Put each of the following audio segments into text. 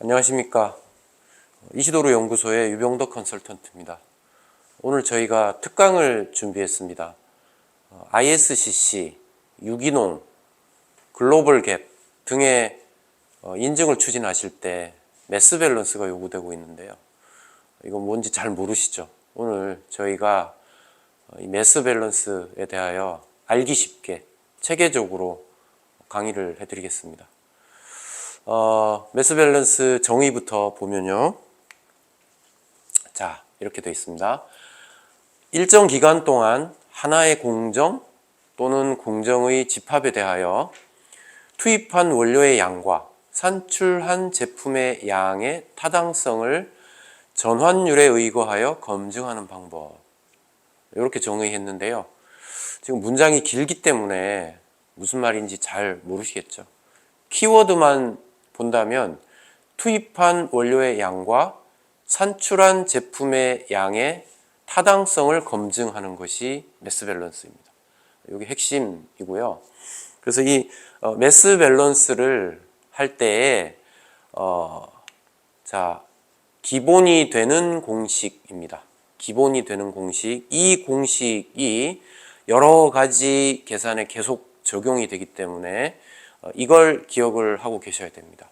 안녕하십니까. 이시도로 연구소의 유병덕 컨설턴트입니다. 오늘 저희가 특강을 준비했습니다. ISCC, 유기농, 글로벌 갭 등의 인증을 추진하실 때 매스 밸런스가 요구되고 있는데요. 이건 뭔지 잘 모르시죠? 오늘 저희가 이 매스 밸런스에 대하여 알기 쉽게 체계적으로 강의를 해드리겠습니다. 매스 밸런스 정의부터 보면요. 자, 이렇게 되어 있습니다. 일정 기간 동안 하나의 공정 또는 공정의 집합에 대하여 투입한 원료의 양과 산출한 제품의 양의 타당성을 전환율에 의거하여 검증하는 방법. 이렇게 정의했는데요. 지금 문장이 길기 때문에 무슨 말인지 잘 모르시겠죠. 키워드만 본다면 투입한 원료의 양과 산출한 제품의 양의 타당성을 검증하는 것이 매스 밸런스입니다. 이게 핵심이고요. 그래서 이 매스 밸런스를 할 때에 기본이 되는 공식입니다. 기본이 되는 공식. 이 공식이 여러 가지 계산에 계속 적용이 되기 때문에 이걸 기억을 하고 계셔야 됩니다.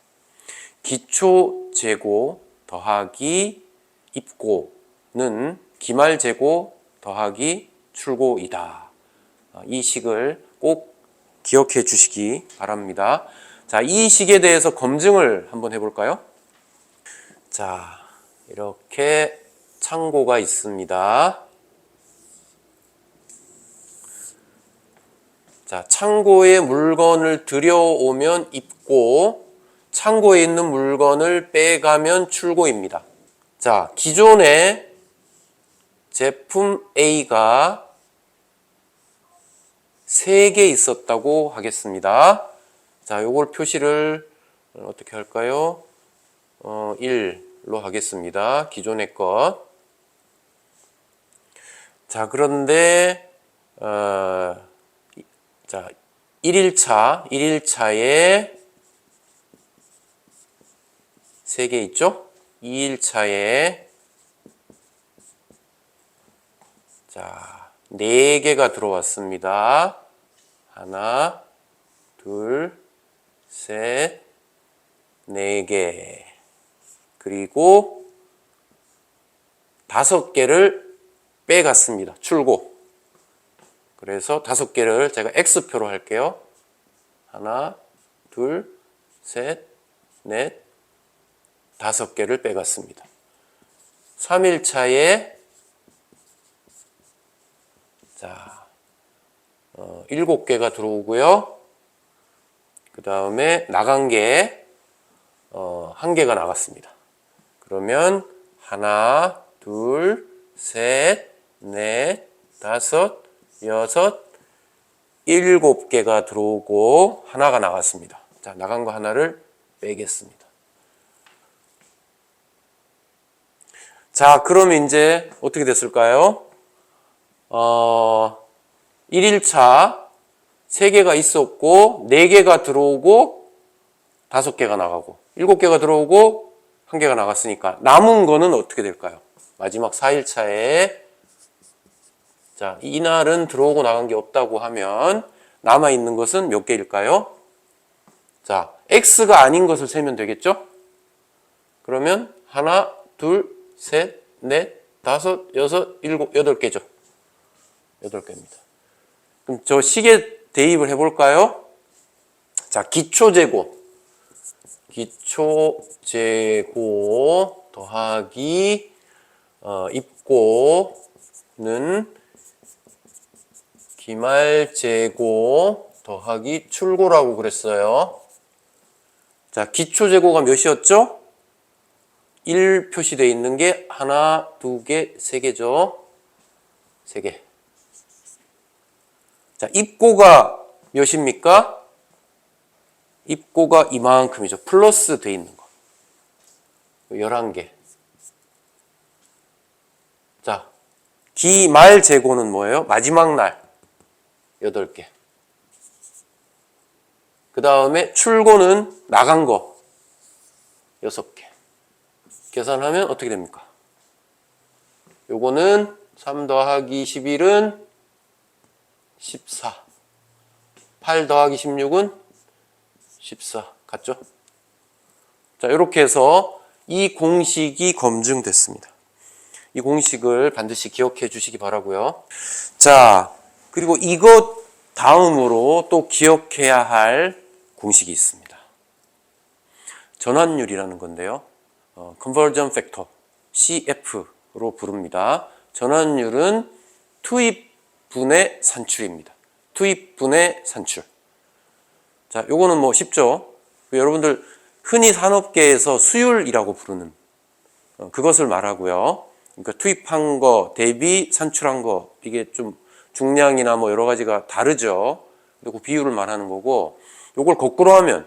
기초 재고 더하기 입고는 기말 재고 더하기 출고이다. 이 식을 꼭 기억해 주시기 바랍니다. 자, 이 식에 대해서 검증을 한번 해볼까요? 자, 이렇게 창고가 있습니다. 자, 창고에 물건을 들여오면 입고, 창고에 있는 물건을 빼가면 출고입니다. 자, 기존에 제품 A가 3개 있었다고 하겠습니다. 자, 요걸 표시를 어떻게 할까요? 1로 하겠습니다. 기존의 것. 자, 그런데, 자, 1일차에 3개 있죠? 2일차에 자, 4개가 들어왔습니다. 하나, 둘, 셋, 4개. 그리고 5개를 빼갔습니다. 출고. 그래서 5개를 제가 X표로 할게요. 하나, 둘, 셋, 넷, 5개를 빼갔습니다. 3일차에 자, 7개가 들어오고요. 그 다음에 나간 게 1개가 나갔습니다. 그러면 하나, 둘, 셋, 넷, 5, 6, 7개가 들어오고 하나가 나갔습니다. 자, 나간 거 하나를 빼겠습니다. 자, 그럼 이제 어떻게 됐을까요? 1일차 3개가 있었고 4개가 들어오고 5개가 나가고 7개가 들어오고 1개가 나갔으니까 남은 거는 어떻게 될까요? 마지막 4일차에 자, 이날은 들어오고 나간 게 없다고 하면 남아있는 것은 몇 개일까요? 자, X가 아닌 것을 세면 되겠죠? 그러면 하나, 둘, 셋, 넷, 5, 6, 7, 8개죠. 8개입니다. 그럼 저 식에 대입을 해볼까요? 자, 기초재고 더하기 입고는 기말재고 더하기 출고라고 그랬어요. 자, 기초재고가 몇이었죠? 1 표시되어 있는 게 하나, 2개, 3개죠. 3개. 자, 입고가 몇입니까? 입고가 이만큼이죠. 플러스 되어 있는 거. 11개. 자, 기말 재고는 뭐예요? 마지막 날. 8개. 그 다음에 출고는 나간 거. 6개. 계산하면 어떻게 됩니까? 요거는 3 더하기 11은 14. 8 더하기 16은 14. 같죠? 자, 이렇게 해서 이 공식이 검증됐습니다. 이 공식을 반드시 기억해 주시기 바라고요. 자, 그리고 이것 다음으로 또 기억해야 할 공식이 있습니다. 전환율이라는 건데요. Conversion Factor, CF로 부릅니다. 전환율은 투입분의 산출입니다. 투입분의 산출. 자, 요거는 뭐 쉽죠? 여러분들 흔히 산업계에서 수율이라고 부르는 그것을 말하고요. 그러니까 투입한 거 대비 산출한 거, 이게 좀 중량이나 뭐 여러 가지가 다르죠. 그 비율을 말하는 거고, 요걸 거꾸로 하면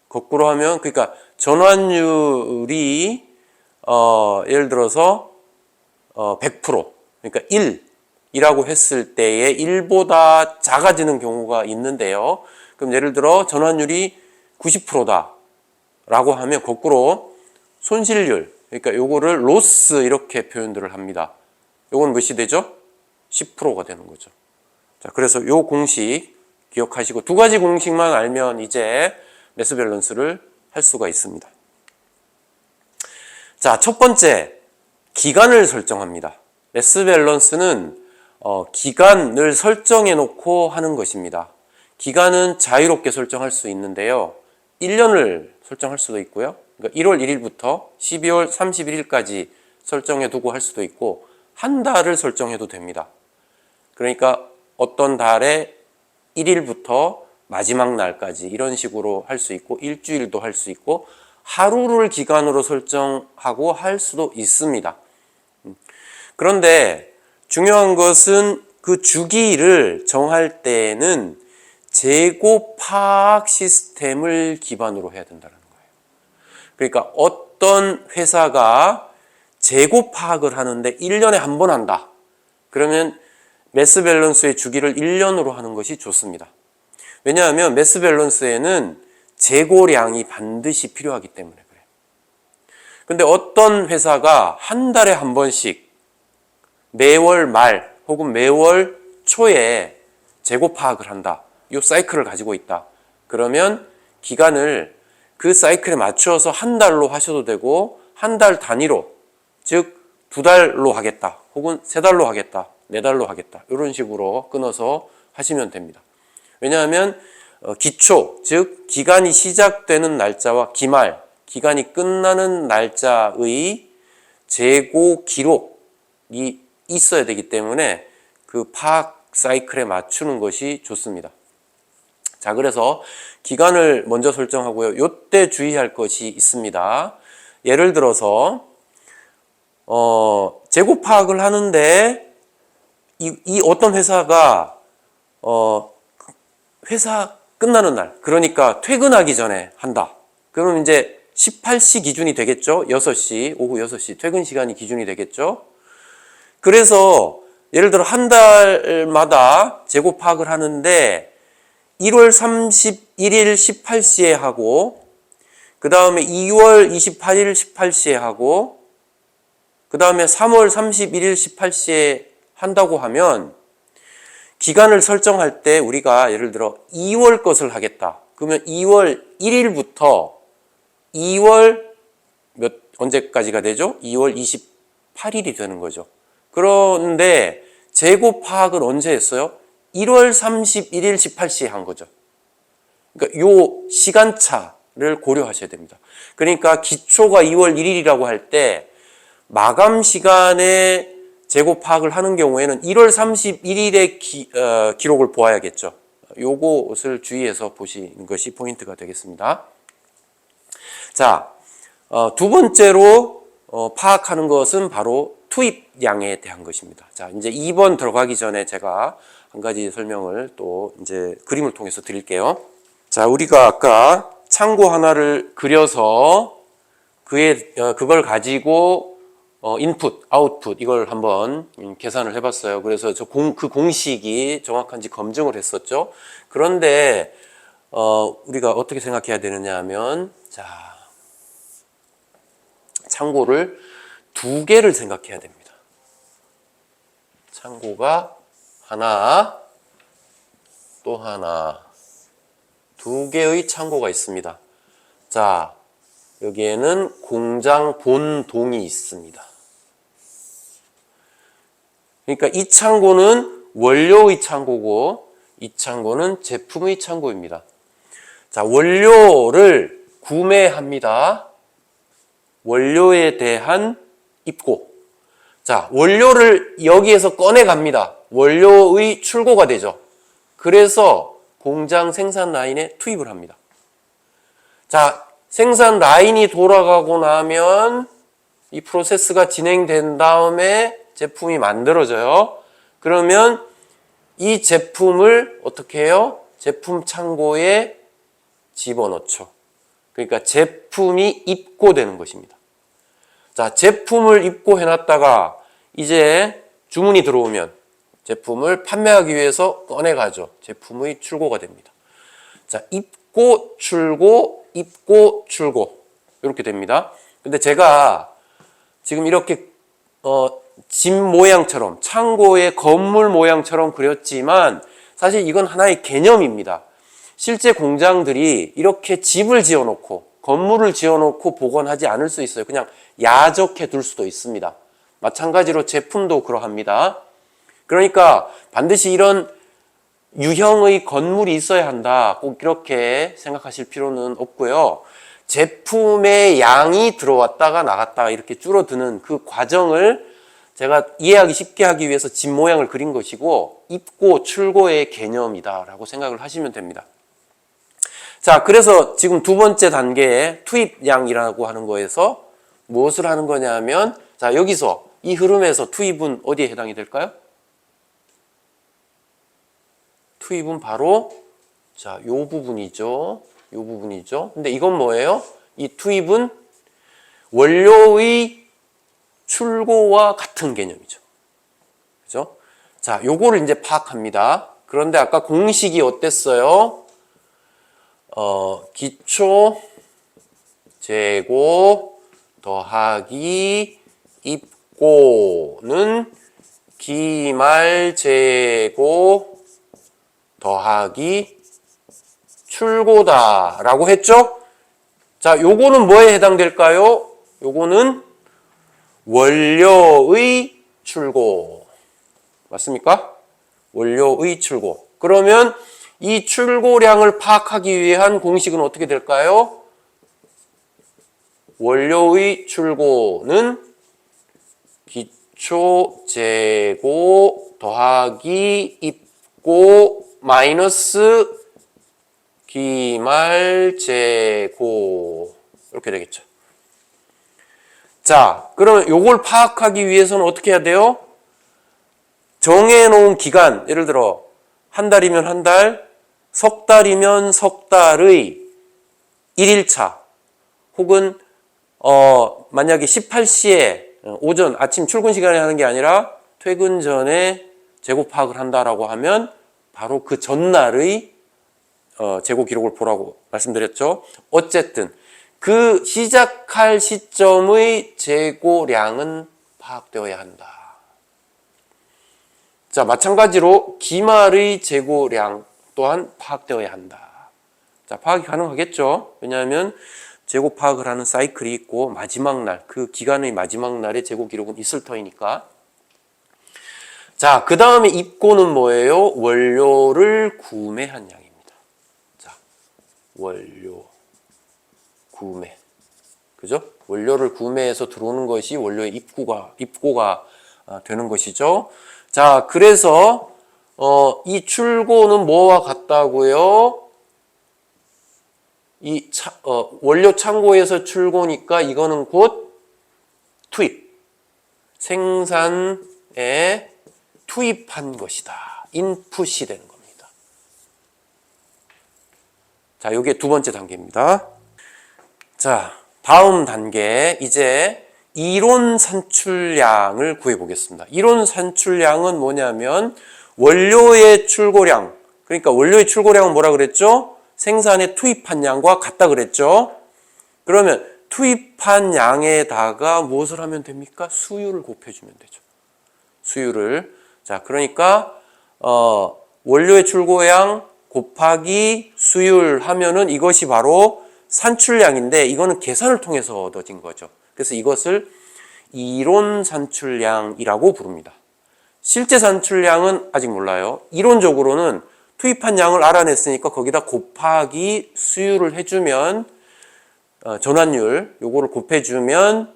그러니까 전환율이 예를 들어서 100%, 그러니까 1이라고 했을 때에 1보다 작아지는 경우가 있는데요. 그럼 예를 들어 전환율이 90%다 라고 하면 거꾸로 손실률, 그러니까 요거를 로스 이렇게 표현들을 합니다. 요건 몇이 되죠? 10%가 되는 거죠. 자, 그래서 요 공식 기억하시고 두 가지 공식만 알면 이제 매스 밸런스를 할 수가 있습니다. 자, 첫 번째, 기간을 설정합니다. 매스 밸런스는 기간을 설정해 놓고 하는 것입니다. 기간은 자유롭게 설정할 수 있는데요. 1년을 설정할 수도 있고요. 그러니까 1월 1일부터 12월 31일까지 설정해 두고 할 수도 있고, 한 달을 설정해도 됩니다. 그러니까 어떤 달에 1일부터 마지막 날까지 이런 식으로 할 수 있고, 일주일도 할 수 있고, 하루를 기간으로 설정하고 할 수도 있습니다. 그런데 중요한 것은 그 주기를 정할 때에는 재고 파악 시스템을 기반으로 해야 된다는 거예요. 그러니까 어떤 회사가 재고 파악을 하는데 1년에 한 번 한다. 그러면 매스 밸런스의 주기를 1년으로 하는 것이 좋습니다. 왜냐하면 매스 밸런스에는 재고량이 반드시 필요하기 때문에 그래요. 근데 어떤 회사가 한 달에 한 번씩 매월 말 혹은 매월 초에 재고 파악을 한다. 이 사이클을 가지고 있다. 그러면 기간을 그 사이클에 맞추어서 한 달로 하셔도 되고, 한 달 단위로, 즉 2달로 하겠다. 혹은 3달로 하겠다. 4달로 하겠다. 이런 식으로 끊어서 하시면 됩니다. 왜냐하면 기초, 즉 기간이 시작되는 날짜와 기말, 기간이 끝나는 날짜의 재고 기록이 있어야 되기 때문에 그 파악 사이클에 맞추는 것이 좋습니다. 자, 그래서 기간을 먼저 설정하고요. 요때 주의할 것이 있습니다. 예를 들어서 재고 파악을 하는데 이 어떤 회사가 회사 끝나는 날, 그러니까 퇴근하기 전에 한다. 그럼 이제 18시 기준이 되겠죠? 6시, 오후 6시 퇴근 시간이 기준이 되겠죠? 그래서 예를 들어 한 달마다 재고 파악을 하는데 1월 31일 18시에 하고, 그 다음에 2월 28일 18시에 하고, 그 다음에 3월 31일 18시에 한다고 하면 기간을 설정할 때 우리가 예를 들어 2월 것을 하겠다. 그러면 2월 1일부터 2월 언제까지가 되죠? 2월 28일이 되는 거죠. 그런데 재고 파악을 언제 했어요? 1월 31일 18시에 한 거죠. 그러니까 요 시간차를 고려하셔야 됩니다. 그러니까 기초가 2월 1일이라고 할 때 마감 시간에 재고 파악을 하는 경우에는 1월 31일의 기록을 보아야겠죠. 요것을 주의해서 보시는 것이 포인트가 되겠습니다. 자, 두 번째로 파악하는 것은 바로 투입량에 대한 것입니다. 자, 이제 2번 들어가기 전에 제가 한 가지 설명을 또 이제 그림을 통해서 드릴게요. 자, 우리가 아까 창고 하나를 그려서 그걸 가지고 인풋, 아웃풋 이걸 한번 계산을 해봤어요. 그래서 그 공식이 정확한지 검증을 했었죠. 그런데 우리가 어떻게 생각해야 되느냐 하면, 자, 창고를 두 개를 생각해야 됩니다. 창고가 하나, 또 하나, 두 개의 창고가 있습니다. 자, 여기에는 공장 본동이 있습니다. 그러니까 이 창고는 원료의 창고고 이 창고는 제품의 창고입니다. 자, 원료를 구매합니다. 원료에 대한 입고. 자, 원료를 여기에서 꺼내 갑니다. 원료의 출고가 되죠. 그래서 공장 생산 라인에 투입을 합니다. 자, 생산 라인이 돌아가고 나면 이 프로세스가 진행된 다음에 제품이 만들어져요. 그러면 이 제품을 어떻게 해요? 제품 창고에 집어넣죠. 그러니까 제품이 입고되는 것입니다. 자, 제품을 입고해 놨다가 이제 주문이 들어오면 제품을 판매하기 위해서 꺼내가죠. 제품의 출고가 됩니다. 자, 입고, 출고, 입고, 출고. 이렇게 됩니다. 근데 제가 지금 이렇게, 집 모양처럼, 창고의 건물 모양처럼 그렸지만 사실 이건 하나의 개념입니다. 실제 공장들이 이렇게 집을 지어놓고, 건물을 지어놓고 복원하지 않을 수 있어요. 그냥 야적해 둘 수도 있습니다. 마찬가지로 제품도 그러합니다. 그러니까 반드시 이런 유형의 건물이 있어야 한다. 꼭 이렇게 생각하실 필요는 없고요. 제품의 양이 들어왔다가 나갔다가 이렇게 줄어드는 그 과정을 제가 이해하기 쉽게 하기 위해서 집 모양을 그린 것이고 입고 출고의 개념이다라고 생각을 하시면 됩니다. 자, 그래서 지금 두 번째 단계의 투입량이라고 하는 거에서 무엇을 하는 거냐 하면 자, 여기서 이 흐름에서 투입은 어디에 해당이 될까요? 투입은 바로 자, 요 부분이죠. 요 부분이죠. 근데 이건 뭐예요? 이 투입은 원료의 출고와 같은 개념이죠. 그죠? 자, 요거를 이제 파악합니다. 그런데 아까 공식이 어땠어요? 기초 재고 더하기 입고는 기말 재고 더하기 출고다 라고 했죠? 자, 요거는 뭐에 해당될까요? 요거는 원료의 출고 맞습니까? 원료의 출고. 그러면 이 출고량을 파악하기 위한 공식은 어떻게 될까요? 원료의 출고는 기초 재고 더하기 입고 마이너스 기말 재고 이렇게 되겠죠. 자, 그러면 요걸 파악하기 위해서는 어떻게 해야 돼요? 정해놓은 기간, 예를 들어 한 달이면 한 달, 석 달이면 석 달의 1일차 혹은 만약에 18시에 오전 아침 출근 시간에 하는 게 아니라 퇴근 전에 재고 파악을 한다라고 하면 바로 그 전날의 재고 기록을 보라고 말씀드렸죠. 어쨌든 그 시작할 시점의 재고량은 파악되어야 한다. 자, 마찬가지로 기말의 재고량 또한 파악되어야 한다. 자, 파악이 가능하겠죠. 왜냐하면 재고 파악을 하는 사이클이 있고 마지막 날, 그 기간의 마지막 날에 재고 기록은 있을 터이니까. 자, 그 다음에 입고는 뭐예요? 원료를 구매한 양입니다. 자, 원료 구매. 그죠? 원료를 구매해서 들어오는 것이 원료의 입고가 되는 것이죠. 자, 그래서 이 출고는 뭐와 같다고요? 이 원료 창고에서 출고니까 이거는 곧 투입. 생산에 투입한 것이다. 인풋이 되는 겁니다. 자, 이게 두 번째 단계입니다. 자, 다음 단계 이제 이론 산출량을 구해보겠습니다. 이론 산출량은 뭐냐면 원료의 출고량, 그러니까 원료의 출고량은 뭐라 그랬죠? 생산에 투입한 양과 같다 그랬죠? 그러면 투입한 양에다가 무엇을 하면 됩니까? 수율을 곱해주면 되죠. 수율을. 자, 그러니까 원료의 출고량 곱하기 수율 하면은 이것이 바로 산출량인데 이거는 계산을 통해서 얻어진 거죠. 그래서 이것을 이론 산출량이라고 부릅니다. 실제 산출량은 아직 몰라요. 이론적으로는 투입한 양을 알아냈으니까 거기다 곱하기 수율을 해주면 전환율 요거를 곱해주면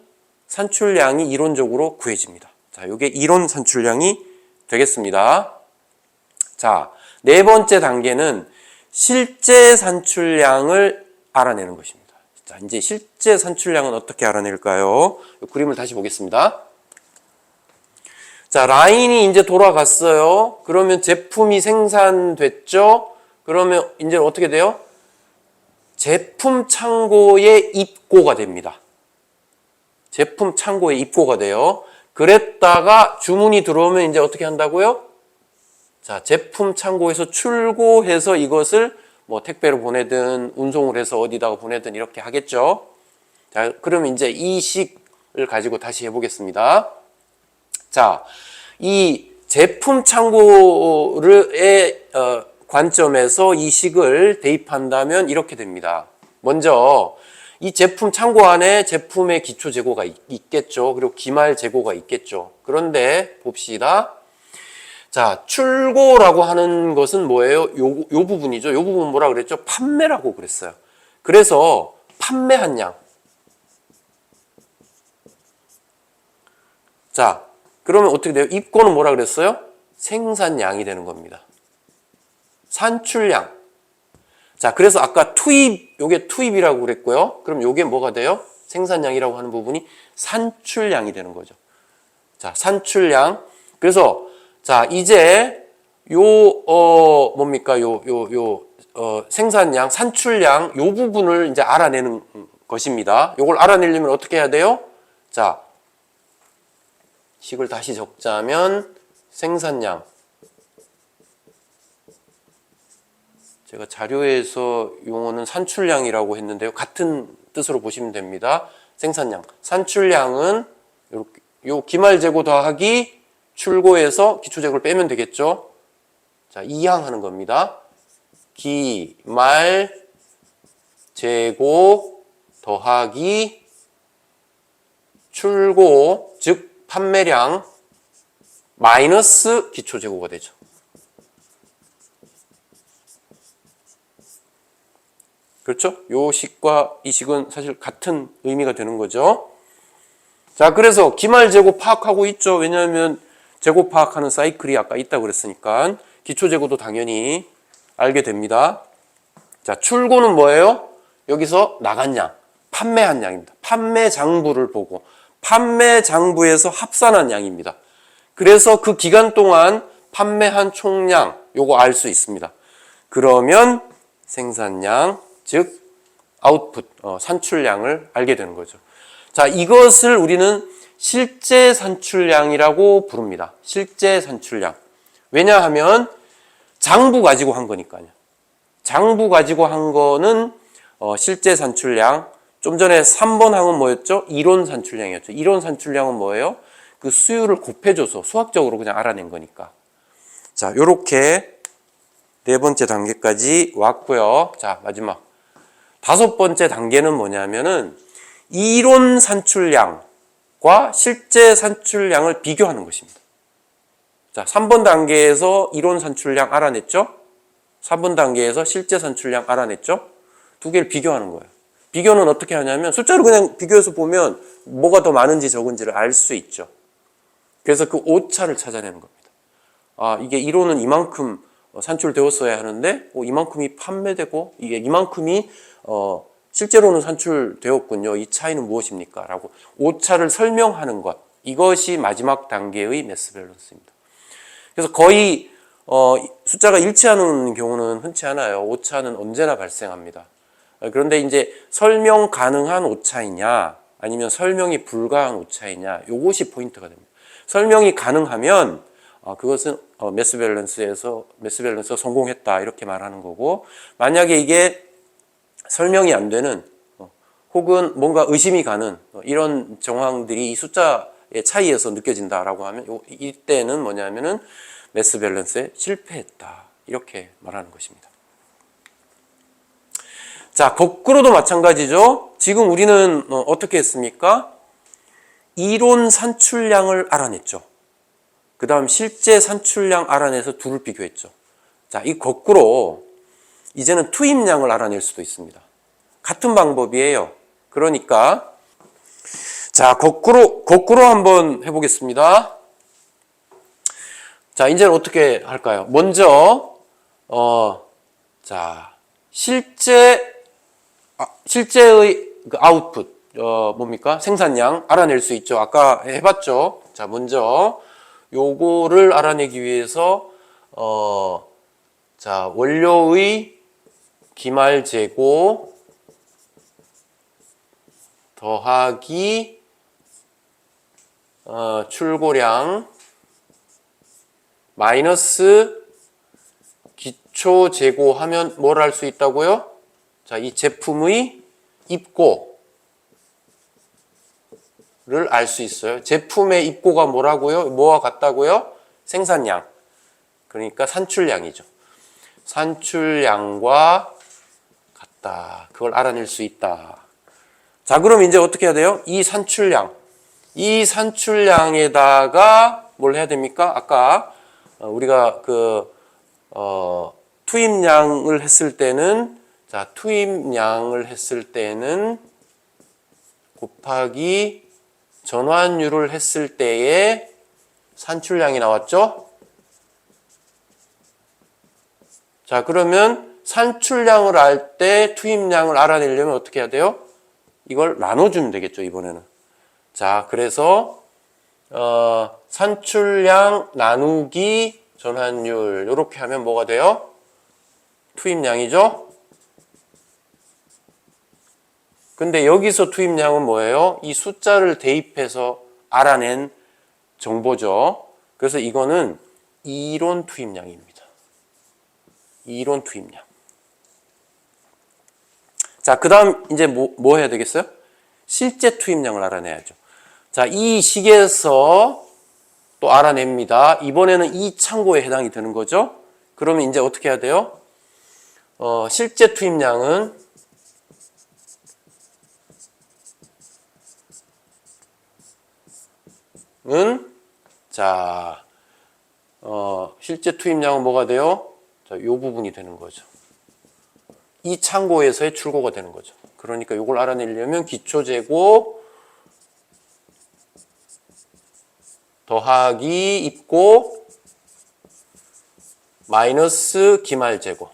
산출량이 이론적으로 구해집니다. 자, 요게 이론 산출량이 되겠습니다. 자, 네 번째 단계는 실제 산출량을 알아내는 것입니다. 자, 이제 실제 산출량은 어떻게 알아낼까요? 이 그림을 다시 보겠습니다. 자, 라인이 이제 돌아갔어요. 그러면 제품이 생산됐죠? 그러면 이제 어떻게 돼요? 제품 창고에 입고가 됩니다. 제품 창고에 입고가 돼요. 그랬다가 주문이 들어오면 이제 어떻게 한다고요? 자, 제품 창고에서 출고해서 이것을 뭐 택배로 보내든 운송을 해서 어디다가 보내든 이렇게 하겠죠. 자, 그러면 이제 이 식을 가지고 다시 해보겠습니다. 자, 이 제품 창고의 관점에서 이 식을 대입한다면 이렇게 됩니다. 먼저 이 제품 창고 안에 제품의 기초 재고가 있겠죠. 그리고 기말 재고가 있겠죠. 그런데 봅시다. 자, 출고라고 하는 것은 뭐예요? 요 부분이죠. 요 부분 뭐라 그랬죠? 판매라고 그랬어요. 그래서 판매한 양. 자, 그러면 어떻게 돼요? 입고는 뭐라 그랬어요? 생산량이 되는 겁니다. 산출량. 자, 그래서 아까 투입, 요게 투입이라고 그랬고요. 그럼 요게 뭐가 돼요? 생산량이라고 하는 부분이 산출량이 되는 거죠. 자, 산출량. 그래서 자, 이제 뭡니까? 생산량, 산출량 요 부분을 이제 알아내는 것입니다. 요걸 알아내려면 어떻게 해야 돼요? 자, 식을 다시 적자면 생산량. 제가 자료에서 용어는 산출량이라고 했는데요. 같은 뜻으로 보시면 됩니다. 생산량. 산출량은 이렇게 요 기말 재고 더하기 출고해서 기초 재고를 빼면 되겠죠. 자, 이항하는 겁니다. 기말 재고 더하기 출고, 즉 판매량 마이너스 기초 재고가 되죠. 그렇죠? 요 식과 이 식은 사실 같은 의미가 되는 거죠. 자, 그래서 기말 재고 파악하고 있죠. 왜냐하면 재고 파악하는 사이클이 아까 있다고 그랬으니까 기초 재고도 당연히 알게 됩니다. 자, 출고는 뭐예요? 여기서 나간 양, 판매한 양입니다. 판매 장부를 보고 판매 장부에서 합산한 양입니다. 그래서 그 기간 동안 판매한 총량 요거 알 수 있습니다. 그러면 생산량, 즉 아웃풋, 산출량을 알게 되는 거죠. 자, 이것을 우리는 실제 산출량이라고 부릅니다. 실제 산출량. 왜냐하면 장부 가지고 한 거니까요. 장부 가지고 한 거는 실제 산출량. 좀 전에 3번 항은 뭐였죠? 이론 산출량이었죠. 이론 산출량은 뭐예요? 그 수율을 곱해줘서 수학적으로 그냥 알아낸 거니까. 자, 요렇게 네 번째 단계까지 왔고요. 자, 마지막. 다섯 번째 단계는 뭐냐면은 이론 산출량과 실제 산출량을 비교하는 것입니다. 자, 3번 단계에서 이론 산출량 알아냈죠? 4번 단계에서 실제 산출량 알아냈죠? 두 개를 비교하는 거예요. 비교는 어떻게 하냐면 숫자로 그냥 비교해서 보면 뭐가 더 많은지 적은지를 알 수 있죠. 그래서 그 오차를 찾아내는 겁니다. 아, 이게 이론은 이만큼 산출되었어야 하는데 이만큼이 판매되고 이게 이만큼이 실제로는 산출되었군요. 이 차이는 무엇입니까? 라고 오차를 설명하는 것. 이것이 마지막 단계의 매스 밸런스입니다. 그래서 거의 숫자가 일치하는 경우는 흔치 않아요. 오차는 언제나 발생합니다. 그런데 이제 설명 가능한 오차이냐 아니면 설명이 불가한 오차이냐 이것이 포인트가 됩니다. 설명이 가능하면 그것은 매스 밸런스가 성공했다 이렇게 말하는 거고, 만약에 이게 설명이 안 되는 혹은 뭔가 의심이 가는 이런 정황들이 이 숫자의 차이에서 느껴진다라고 하면 이때는 뭐냐면은 매스 밸런스에 실패했다. 이렇게 말하는 것입니다. 자, 거꾸로도 마찬가지죠. 지금 우리는 어떻게 했습니까? 이론 산출량을 알아냈죠. 그 다음 실제 산출량 알아내서 둘을 비교했죠. 자, 이 거꾸로 이제는 투입량을 알아낼 수도 있습니다. 같은 방법이에요. 그러니까 자, 거꾸로 한번 해보겠습니다. 자, 이제는 어떻게 할까요? 먼저 자, 실제의 그 아웃풋 뭡니까? 생산량 알아낼 수 있죠. 아까 해봤죠. 자, 먼저 요거를 알아내기 위해서 자, 원료의 기말 재고 더하기 출고량 마이너스 기초 재고하면 뭘 할 수 있다고요? 자, 이 제품의 입고를 알 수 있어요. 제품의 입고가 뭐라고요? 뭐와 같다고요? 생산량. 그러니까 산출량이죠. 산출량과 같다. 그걸 알아낼 수 있다. 자, 그럼 이제 어떻게 해야 돼요? 이 산출량에다가 뭘 해야 됩니까? 아까 우리가 투입량을 했을 때는 곱하기 전환율을 했을 때의 산출량이 나왔죠? 자, 그러면 산출량을 알 때 투입량을 알아내려면 어떻게 해야 돼요? 이걸 나눠주면 되겠죠, 이번에는. 자, 그래서 산출량 나누기 전환율 이렇게 하면 뭐가 돼요? 투입량이죠? 근데 여기서 투입량은 뭐예요? 이 숫자를 대입해서 알아낸 정보죠. 그래서 이거는 이론 투입량입니다. 이론 투입량. 자, 그 다음 이제 뭐 해야 되겠어요? 실제 투입량을 알아내야죠. 자, 이 식에서 또 알아냅니다. 이번에는 이 창고에 해당이 되는 거죠. 그러면 이제 어떻게 해야 돼요? 실제 투입량은 자, 실제 투입량은 뭐가 돼요? 자, 요 부분이 되는 거죠. 이 창고에서의 출고가 되는 거죠. 그러니까 이걸 알아내려면 기초재고 더하기 입고 마이너스 기말재고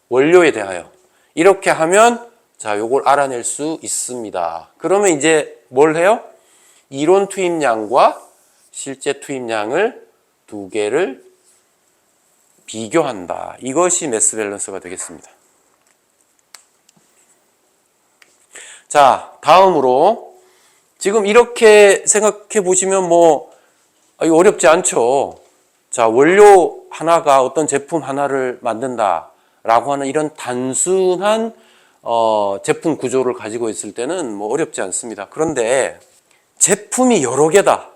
원료에 대하여 이렇게 하면 자, 요걸 알아낼 수 있습니다. 그러면 이제 뭘 해요? 이론 투입량과 실제 투입량을 두 개를 비교한다. 이것이 매스 밸런스가 되겠습니다. 자, 다음으로 지금 이렇게 생각해 보시면 이거 어렵지 않죠. 자, 원료 하나가 어떤 제품 하나를 만든다라고 하는 이런 단순한 제품 구조를 가지고 있을 때는 어렵지 않습니다. 그런데 제품이 여러 개다.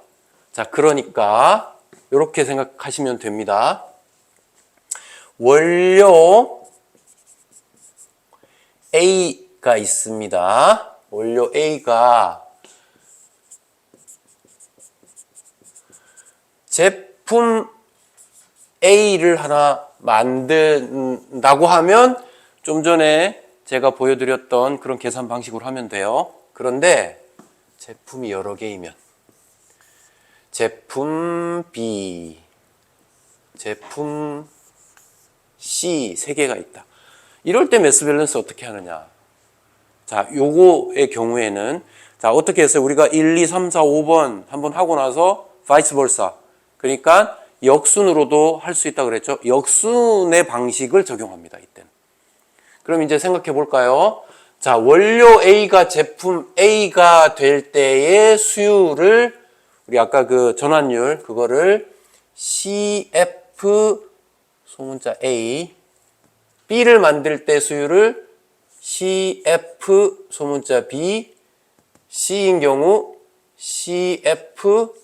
자, 그러니까 이렇게 생각하시면 됩니다. 원료 A가 있습니다. 원료 A가 제품 A를 하나 만든다고 하면 좀 전에 제가 보여드렸던 그런 계산 방식으로 하면 돼요. 그런데 제품이 여러 개이면 제품 B, 제품 C 세 개가 있다. 이럴 때 매스 밸런스 어떻게 하느냐? 자, 요거의 경우에는 자, 어떻게 했어요? 우리가 1, 2, 3, 4, 5번 한번 하고 나서 vice versa. 그러니까 역순으로도 할 수 있다 그랬죠. 역순의 방식을 적용합니다. 이때는. 그럼 이제 생각해 볼까요? 자, 원료 A가 제품 A가 될 때의 수율을 우리 아까 그 전환율 그거를 CF 소문자 A, B를 만들 때 수율을 CF 소문자 B, C인 경우 CF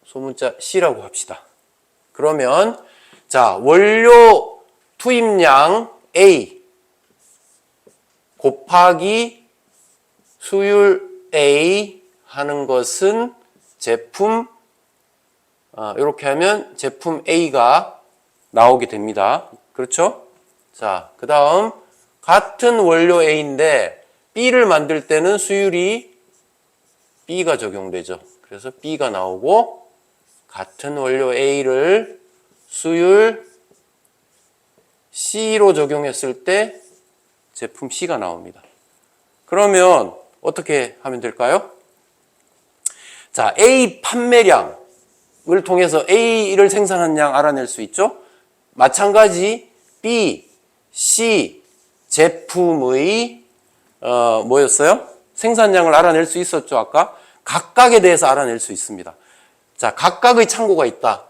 소문자 C라고 합시다. 그러면 자, 원료 투입량 A 곱하기 수율 A 하는 것은 제품 이렇게 하면 제품 A가 나오게 됩니다. 그렇죠? 자, 그 다음 같은 원료 A인데 B를 만들 때는 수율이 B가 적용되죠. 그래서 B가 나오고 같은 원료 A를 수율 C로 적용했을 때 제품 C가 나옵니다. 그러면 어떻게 하면 될까요? 자, A 판매량을 통해서 A를 생산한 양 알아낼 수 있죠? 마찬가지 B, C 제품의 뭐였어요? 생산량을 알아낼 수 있었죠, 아까? 각각에 대해서 알아낼 수 있습니다. 자, 각각의 창고가 있다.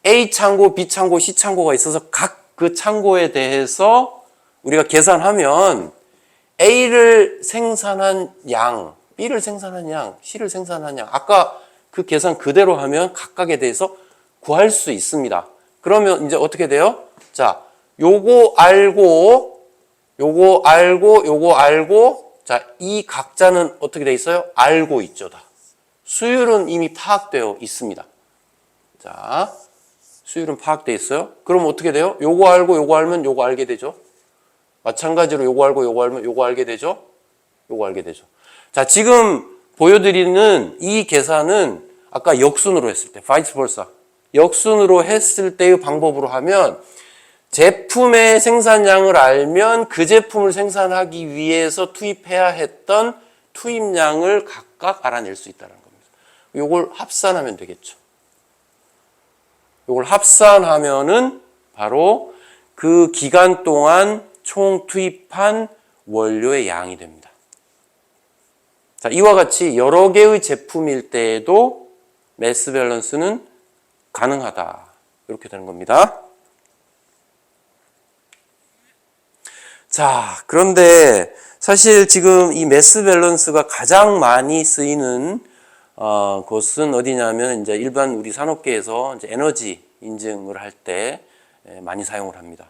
A 창고, B 창고, C 창고가 있어서 각 그 창고에 대해서 우리가 계산하면 A를 생산한 양, B를 생산한 양, C를 생산한 양, 아까 그 계산 그대로 하면 각각에 대해서 구할 수 있습니다. 그러면 이제 어떻게 돼요? 자, 요거 알고, 자, 이 각자는 어떻게 돼 있어요? 알고 있죠, 다. 수율은 이미 파악되어 있습니다. 자, 수율은 파악되어 있어요. 그럼 어떻게 돼요? 요거 알고, 요거 알면 요거 알게 되죠. 마찬가지로 요거 알고, 요거 알면 요거 알게 되죠. 요거 알게 되죠. 자, 지금 보여드리는 이 계산은 아까 역순으로 했을 때, vice versa. 역순으로 했을 때의 방법으로 하면 제품의 생산량을 알면 그 제품을 생산하기 위해서 투입해야 했던 투입량을 각각 알아낼 수 있다는 겁니다. 요걸 합산하면 되겠죠. 요걸 합산하면은 바로 그 기간 동안 총 투입한 원료의 양이 됩니다. 자, 이와 같이 여러 개의 제품일 때에도 매스 밸런스는 가능하다. 이렇게 되는 겁니다. 자, 그런데 사실 지금 이 매스 밸런스가 가장 많이 쓰이는 것은 어디냐면 이제 일반 우리 산업계에서 이제 에너지 인증을 할 때 많이 사용을 합니다.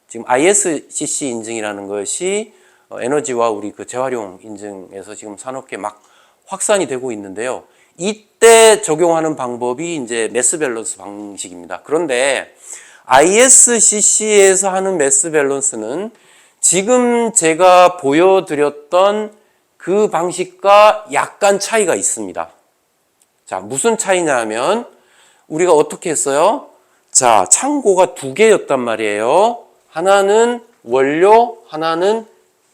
지금 ISCC 인증이라는 것이 에너지와 우리 그 재활용 인증에서 지금 산업계 막 확산이 되고 있는데요. 이때 적용하는 방법이 이제 매스 밸런스 방식입니다. 그런데 ISCC에서 하는 매스 밸런스는 지금 제가 보여드렸던 그 방식과 약간 차이가 있습니다. 자, 무슨 차이냐 하면 우리가 어떻게 했어요? 자, 창고가 두 개였단 말이에요. 하나는 원료, 하나는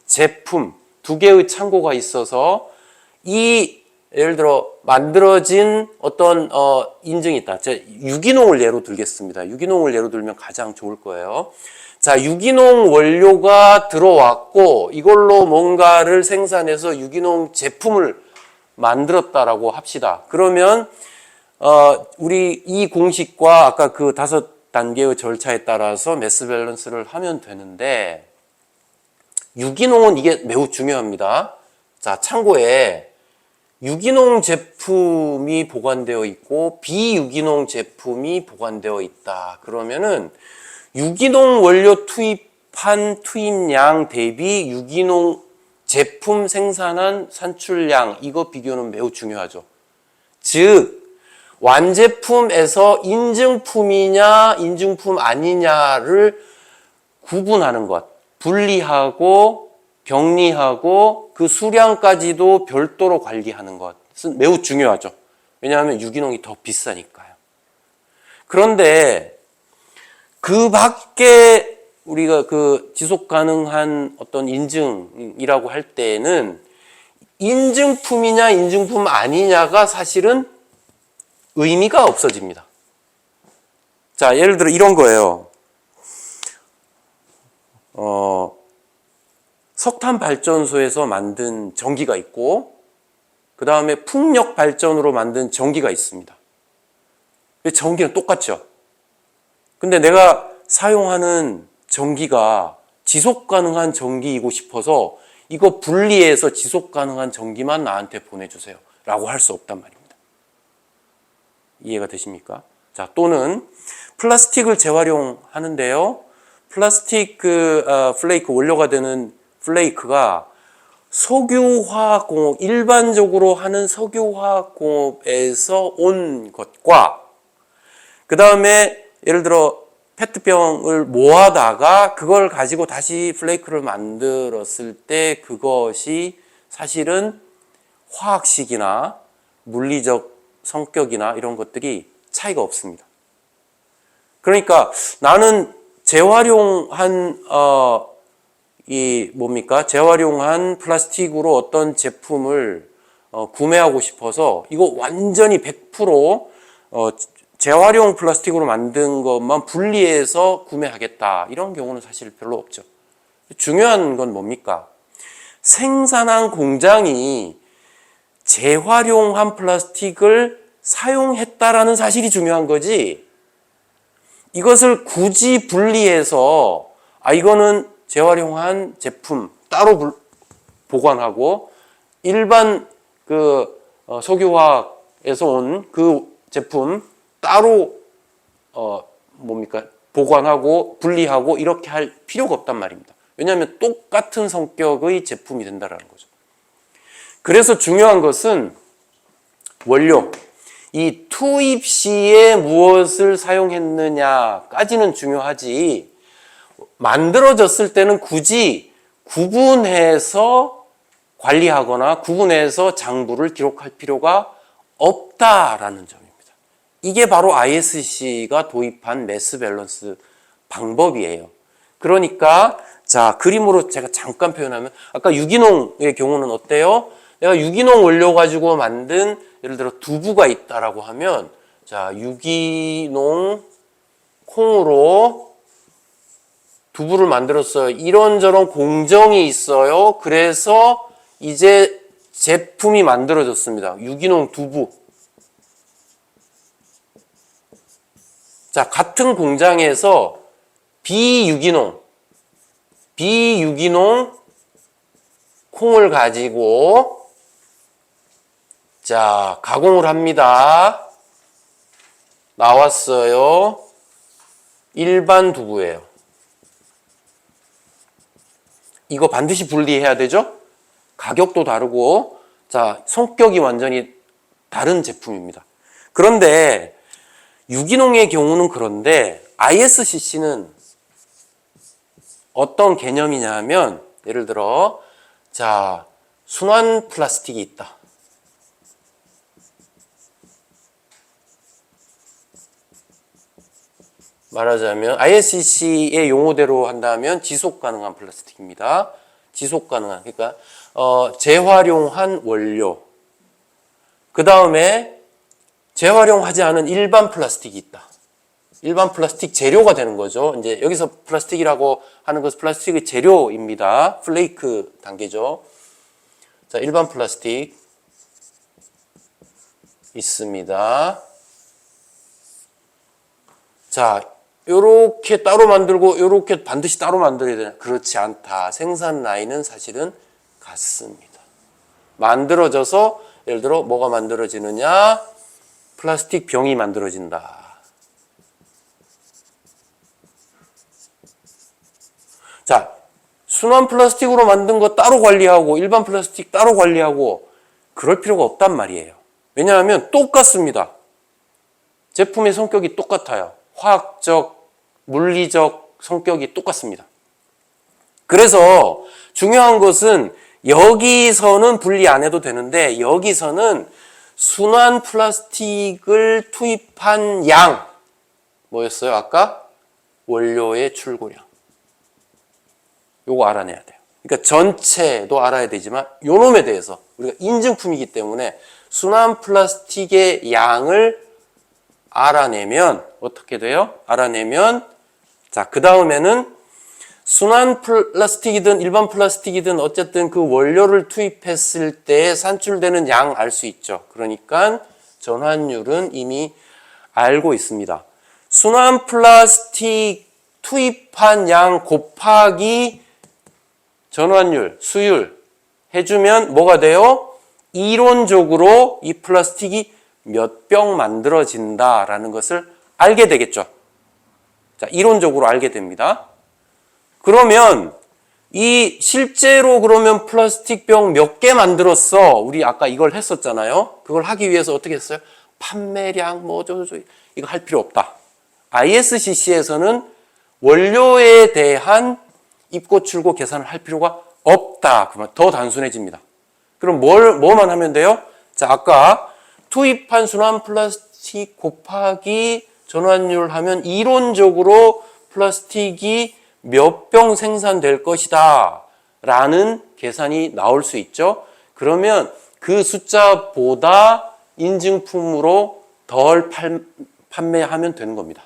제품. 두 개의 창고가 있어서 이 예를 들어 만들어진 어떤 인증이 있다. 제가 유기농을 예로 들겠습니다. 유기농을 예로 들면 가장 좋을 거예요. 자, 유기농 원료가 들어왔고 이걸로 뭔가를 생산해서 유기농 제품을 만들었다라고 합시다. 그러면 우리 이 공식과 아까 그 5단계의 절차에 따라서 매스 밸런스를 하면 되는데 유기농은 이게 매우 중요합니다. 자, 창고에 유기농 제품이 보관되어 있고 비유기농 제품이 보관되어 있다. 그러면은 유기농 원료 투입한 투입량 대비 유기농 제품 생산한 산출량, 이거 비교는 매우 중요하죠. 즉 완제품에서 인증품이냐 인증품 아니냐를 구분하는 것, 분리하고 격리하고 그 수량까지도 별도로 관리하는 것은 매우 중요하죠. 왜냐하면 유기농이 더 비싸니까요. 그런데 그 밖에 우리가 그 지속 가능한 어떤 인증이라고 할 때에는 인증품이냐 인증품 아니냐가 사실은 의미가 없어집니다. 자, 예를 들어 이런 거예요. 석탄 발전소에서 만든 전기가 있고 그 다음에 풍력 발전으로 만든 전기가 있습니다. 전기는 똑같죠. 근데 내가 사용하는 전기가 지속 가능한 전기이고 싶어서 이거 분리해서 지속 가능한 전기만 나한테 보내주세요 라고 할 수 없단 말입니다. 이해가 되십니까? 자, 또는 플라스틱을 재활용하는데요. 플라스틱 플레이크 원료가 되는 플레이크가 석유화학공업, 일반적으로 하는 석유화학공업에서 온 것과 그 다음에 예를 들어 페트병을 모아다가 그걸 가지고 다시 플레이크를 만들었을 때 그것이 사실은 화학식이나 물리적 성격이나 이런 것들이 차이가 없습니다. 그러니까 나는 재활용한 재활용한 플라스틱으로 어떤 제품을 구매하고 싶어서 이거 완전히 100% 재활용 플라스틱으로 만든 것만 분리해서 구매하겠다. 이런 경우는 사실 별로 없죠. 중요한 건 뭡니까? 생산한 공장이 재활용한 플라스틱을 사용했다라는 사실이 중요한 거지. 이것을 굳이 분리해서 이거는 재활용한 제품 따로 보관하고 일반 석유화학에서 온 그 제품 따로 보관하고 분리하고 이렇게 할 필요가 없단 말입니다. 왜냐하면 똑같은 성격의 제품이 된다는 거죠. 그래서 중요한 것은 원료, 이 투입 시에 무엇을 사용했느냐까지는 중요하지 만들어졌을 때는 굳이 구분해서 관리하거나 구분해서 장부를 기록할 필요가 없다라는 점입니다. 이게 바로 ISC가 도입한 매스 밸런스 방법이에요. 그러니까 자, 그림으로 제가 잠깐 표현하면 아까 유기농의 경우는 어때요? 내가 유기농 원료 가지고 만든 예를 들어 두부가 있다라고 하면 자, 유기농 콩으로 두부를 만들었어요. 이런저런 공정이 있어요. 그래서 이제 제품이 만들어졌습니다. 유기농 두부. 자, 같은 공장에서 비유기농 콩을 가지고 자, 가공을 합니다. 나왔어요. 일반 두부예요. 이거 반드시 분리해야 되죠? 가격도 다르고, 자, 성격이 완전히 다른 제품입니다. 그런데 유기농의 경우는 그런데 ISCC는 어떤 개념이냐 하면 예를 들어 자, 순환 플라스틱이 있다. 말하자면 ISCC의 용어대로 한다면 지속 가능한 플라스틱입니다. 지속 가능한, 그러니까 재활용한 원료. 그 다음에 재활용하지 않은 일반 플라스틱이 있다. 일반 플라스틱 재료가 되는 거죠. 이제 여기서 플라스틱이라고 하는 것은 플라스틱의 재료입니다. 플레이크 단계죠. 자, 일반 플라스틱 있습니다. 자, 요렇게 따로 만들고 요렇게 반드시 따로 만들어야 되나? 그렇지 않다. 생산 라인은 사실은 같습니다. 만들어져서 예를 들어 뭐가 만들어지느냐? 플라스틱 병이 만들어진다. 자, 순환 플라스틱으로 만든 거 따로 관리하고 일반 플라스틱 따로 관리하고 그럴 필요가 없단 말이에요. 왜냐하면 똑같습니다. 제품의 성격이 똑같아요. 화학적, 물리적 성격이 똑같습니다. 그래서 중요한 것은 여기서는 분리 안 해도 되는데 여기서는 순환 플라스틱을 투입한 양 뭐였어요? 아까 원료의 출고량. 요거 알아내야 돼요. 그러니까 전체도 알아야 되지만 요 놈에 대해서 우리가 인증품이기 때문에 순환 플라스틱의 양을 알아내면 어떻게 돼요? 알아내면 자, 그 다음에는 순환 플라스틱이든 일반 플라스틱이든 어쨌든 그 원료를 투입했을 때 산출되는 양 알 수 있죠. 그러니까 전환율은 이미 알고 있습니다. 순환 플라스틱 투입한 양 곱하기 전환율, 수율 해주면 뭐가 돼요? 이론적으로 이 플라스틱이 몇 병 만들어진다라는 것을 알게 되겠죠. 자, 이론적으로 알게 됩니다. 그러면 이 실제로 그러면 플라스틱 병 몇 개 만들었어? 우리 아까 이걸 했었잖아요. 그걸 하기 위해서 어떻게 했어요? 판매량 뭐 어쩌고저쩌고 이거 할 필요 없다. ISCC에서는 원료에 대한 입고 출고 계산을 할 필요가 없다. 그러면 더 단순해집니다. 그럼 뭐만 하면 돼요? 자, 아까 투입한 순환 플라스틱 곱하기 전환율 하면 이론적으로 플라스틱이 몇 병 생산될 것이다 라는 계산이 나올 수 있죠. 그러면 그 숫자보다 인증품으로 덜 판매하면 되는 겁니다.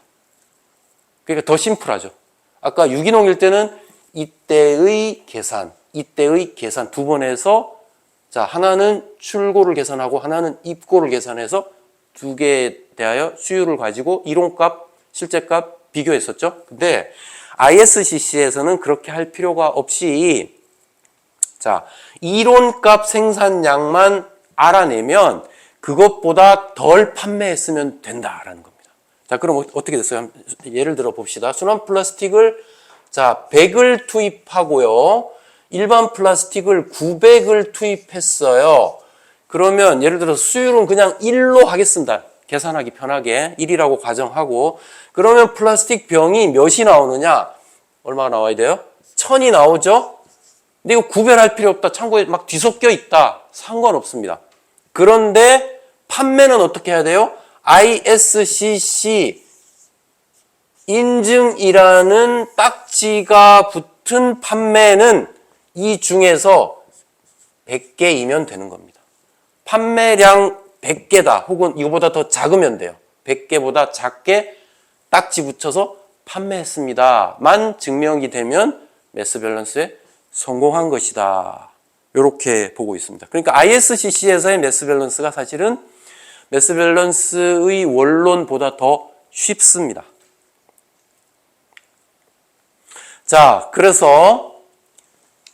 그러니까 더 심플하죠. 아까 유기농일 때는 이때의 계산 두 번 해서 자, 하나는 출고를 계산하고 하나는 입고를 계산해서 두 개에 대하여 수율을 가지고 이론값, 실제값 비교했었죠. 근데 ISCC에서는 그렇게 할 필요가 없이 자, 이론값 생산량만 알아내면 그것보다 덜 판매했으면 된다라는 겁니다. 자, 그럼 어떻게 됐어요? 예를 들어 봅시다. 순환 플라스틱을 자, 100을 투입하고요. 일반 플라스틱을 900을 투입했어요. 그러면 예를 들어 수율은 그냥 1로 하겠습니다. 계산하기 편하게 1이라고 가정하고 그러면 플라스틱 병이 몇이 나오느냐? 얼마가 나와야 돼요? 1000이 나오죠? 근데 이거 구별할 필요 없다. 창고에 막 뒤섞여 있다. 상관없습니다. 그런데 판매는 어떻게 해야 돼요? ISCC 인증이라는 딱지가 붙은 판매는 이 중에서 100개이면 되는 겁니다. 판매량 100개다 혹은 이거보다 더 작으면 돼요. 100개보다 작게 딱지 붙여서 판매했습니다만 증명이 되면 매스 밸런스에 성공한 것이다. 이렇게 보고 있습니다. 그러니까 ISCC에서의 매스 밸런스가 사실은 매스 밸런스의 원론보다 더 쉽습니다. 자, 그래서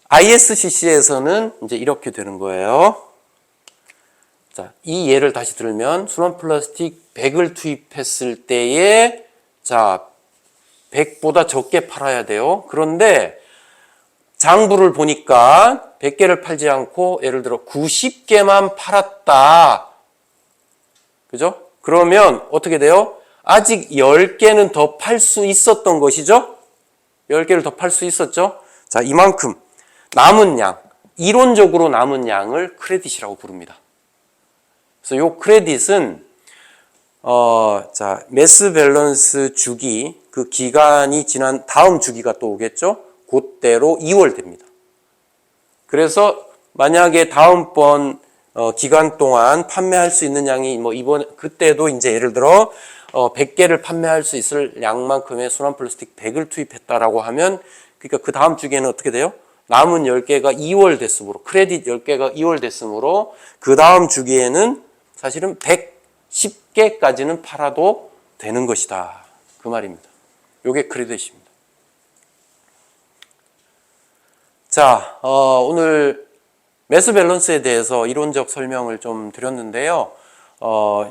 ISCC에서는 이제 이렇게 되는 거예요. 자, 이 예를 다시 들면 순환 플라스틱 100을 투입했을 때에 자, 100보다 적게 팔아야 돼요. 그런데 장부를 보니까 100개를 팔지 않고 예를 들어 90개만 팔았다. 그죠? 그러면 어떻게 돼요? 아직 10개는 더 팔 수 있었던 것이죠? 10개를 더 팔 수 있었죠? 자, 이만큼 남은 양, 이론적으로 남은 양을 크레딧이라고 부릅니다. 그래서 이 크레딧은 자, 매스 밸런스 주기, 그 기간이 지난 다음 주기가 또 오겠죠? 그때로 2월 됩니다. 그래서 만약에 다음번 기간 동안 판매할 수 있는 양이 뭐 그때도 이제 예를 들어 100개를 판매할 수 있을 양만큼의 순환 플라스틱 100을 투입했다라고 하면 그러니까 그 다음 주기에는 어떻게 돼요? 남은 10개가 2월 됐으므로 크레딧 10개가 2월 됐으므로 그 다음 주기에는 사실은 110개까지는 팔아도 되는 것이다. 그 말입니다. 요게 크레딧입니다. 자, 오늘 매스 밸런스에 대해서 이론적 설명을 좀 드렸는데요.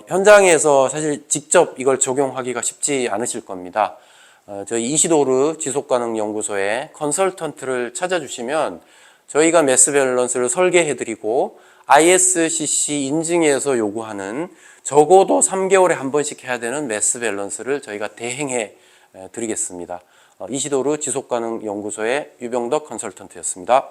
현장에서 사실 직접 이걸 적용하기가 쉽지 않으실 겁니다. 저희 이시도르 지속가능연구소에 컨설턴트를 찾아주시면 저희가 매스 밸런스를 설계해드리고 ISCC 인증에서 요구하는 적어도 3개월에 한 번씩 해야 되는 매스 밸런스를 저희가 대행해 드리겠습니다. 이시도르 지속가능연구소의 유병덕 컨설턴트였습니다.